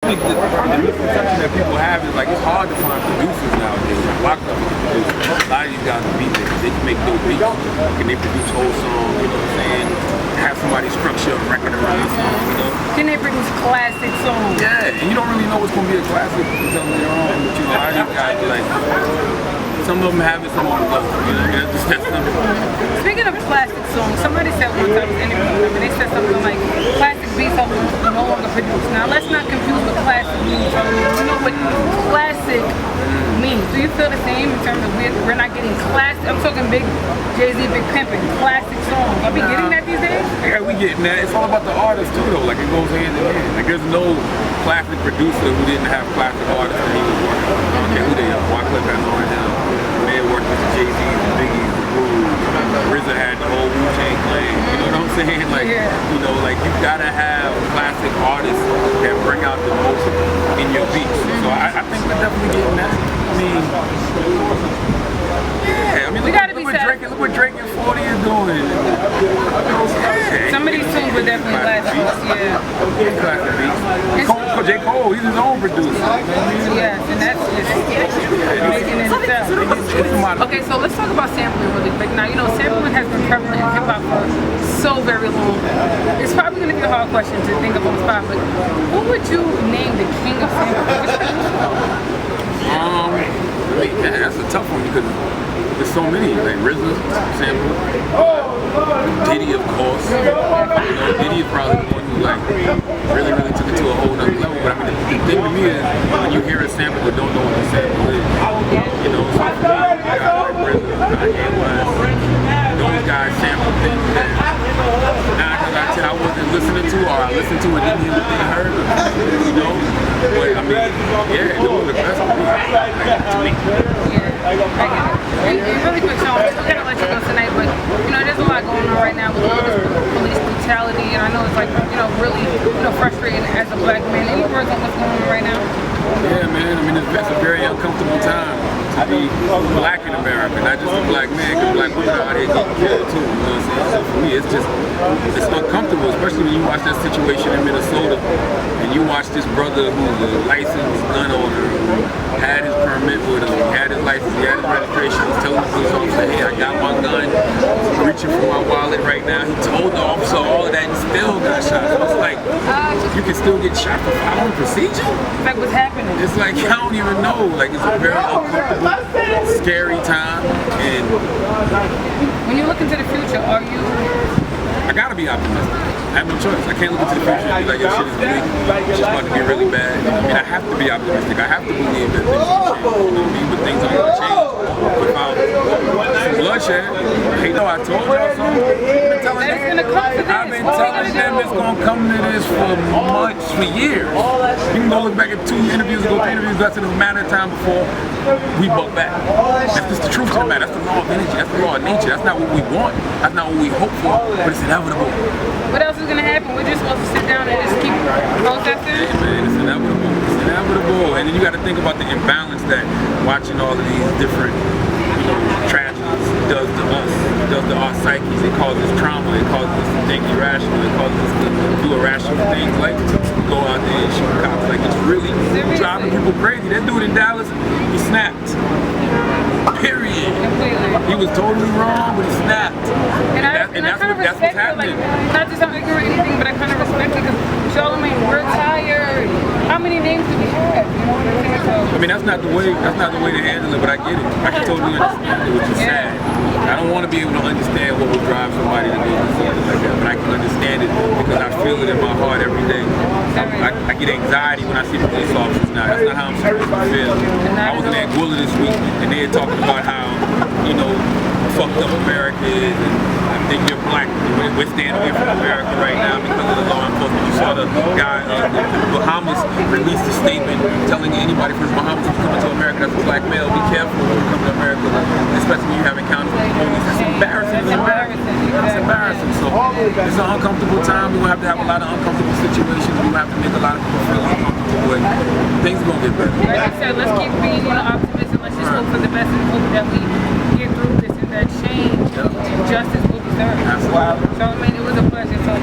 think the misconception that people have is like it's hard to find producers nowadays. Like rock producers. A lot of these guys are beat they can make dope beats. Can they produce whole songs? You know what I'm saying? Have somebody structure a record around the song. You know? Can they produce classic songs? Yeah, and you don't really know what's gonna be a classic until later on. But you know, a lot of these guys are like. Some of them have it, some of them don't. You know, that's number one. Speaking of classic songs, somebody said one time I was interviewing them, and they said something like classic beats are no longer produced. Now let's not confuse what classic means. You know what classic means. Do you feel the same in terms of we're not getting classic? I'm talking big Jay-Z, Big Pimpin', classic songs. Are we getting that these days? Yeah, we getting that. It's all about the artist too, though. Like it goes hand in hand. Like there's no classic producer who didn't have classic artists that he was working with. I don't care who they are. Wyclef has on now. They had worked with the Jay-Z, the Biggie, the Rules. RZA had the whole Wu-Tang Clan. You know what I'm saying? Like, you know, like you gotta have classic artists that bring out the most in your beats. So I think we're definitely getting that. I mean, yeah. I mean, look what Drake and 40 is doing. Some of these tunes were definitely classic. Yeah. Classic beats. J. Cole, he's his own producer. Yes, and that's just making it itself. Okay, so let's talk about sampling really quick. Now, you know, sampling has been prevalent in hip hop for so very long. It's probably going to be a hard question to think of on the spot, but who would you name the king of sampling? That's a tough one because there's so many. Like RZA sample, Diddy, of course. You know, Diddy is probably the one who like really took it to a whole nother level. But I mean, the thing to me is when you hear a sample but don't know what the sample is, you know, so for me, guys like RZA, Kanye West, those guys sample things that 9 times out of 10 I wasn't listening to, or I listened to and didn't hear what they heard. You know, but I mean, yeah, those are the best ones to me. And really quick, Sean, we're gonna let you go tonight, but you know, there's a lot going on right now with all this police brutality, and I know it's like, you know, really, you know, frustrating as a black man. Any words on what's going on right now? Yeah, man. I mean, it's a very uncomfortable time to be black in America, not just a black man, because black women are out here getting killed too. You know what I'm saying? So for me, it's uncomfortable, especially when you watch that situation in Minnesota, and you watch this brother who's a licensed gun owner, who had his permit with him, he had his license, he had his registration, he's telling the police officer, hey, I got my gun, I'm reaching for my wallet right now. He told the officer all of that and still got shot. So it's like, you can still get shot for following procedure? Like what's happening? It's like, I don't even know. Like, it's a very uncomfortable, scary time. And when you look into the future, are you... I gotta be optimistic. I have no choice. I can't look into the future and be like, your shit is bleak. It's just about to get really bad. I mean, I have to be optimistic. I have to believe that things will change. You know what I mean? But things aren't gonna change without some bloodshed. Hey, no, I told y'all so. I've been telling them it's gonna come to this for months, for years. You can go look back at 2 interviews ago, 3 interviews ago. That's in a matter of time before we buck back. That's just the truth of the matter. That's the law of energy. That's the law of nature. That's not what we want. That's not what we hope for. But it's inevitable. What else is gonna happen? We're just supposed to sit down and just keep protesting? Hey man, it's inevitable. It's inevitable. And then you got to think about the imbalance that watching all of these different, you know, tragedies does to us, does to our psyches. It causes trauma. It causes us to think irrational. It causes us to do irrational things like go out there and shoot cops. Like it's really driving people crazy. That dude in Dallas, he snapped. Period. He was totally wrong, but he snapped. And that's what's happening. Like, not to sound ignorant or anything, but I kind of respect it because Charlemagne, we're tired. How many names do we have? You know what I'm saying? So, I mean, that's not the way to handle it, but I get it. I can totally understand it, which is sad. I don't want to be able to understand what would drive somebody to do something like that, but I can understand it because I feel it in my heart every day. I get anxiety when I see the police officers now. That's not how I'm supposed to feel. I was in Anguilla this week, and they were talking about how, you know, fucked up America is, and I think you're black. We're standing away from America right now because of the law enforcement. You saw the guy, Bahamas released a statement telling anybody from Bahamas who's coming to America that's a black male, be careful when you come to America, especially when you have encounters with the police. It's embarrassing. It's embarrassing. So it's an uncomfortable time. We're going to have a lot of uncomfortable situations. We're going to have to make a lot of people feel uncomfortable, but things are going to get better. Like I said, let's keep being optimistic. Let's just hope for the best and hope that we get through this and that change and justice will be served. Absolutely. Charlemagne, it was a pleasure. So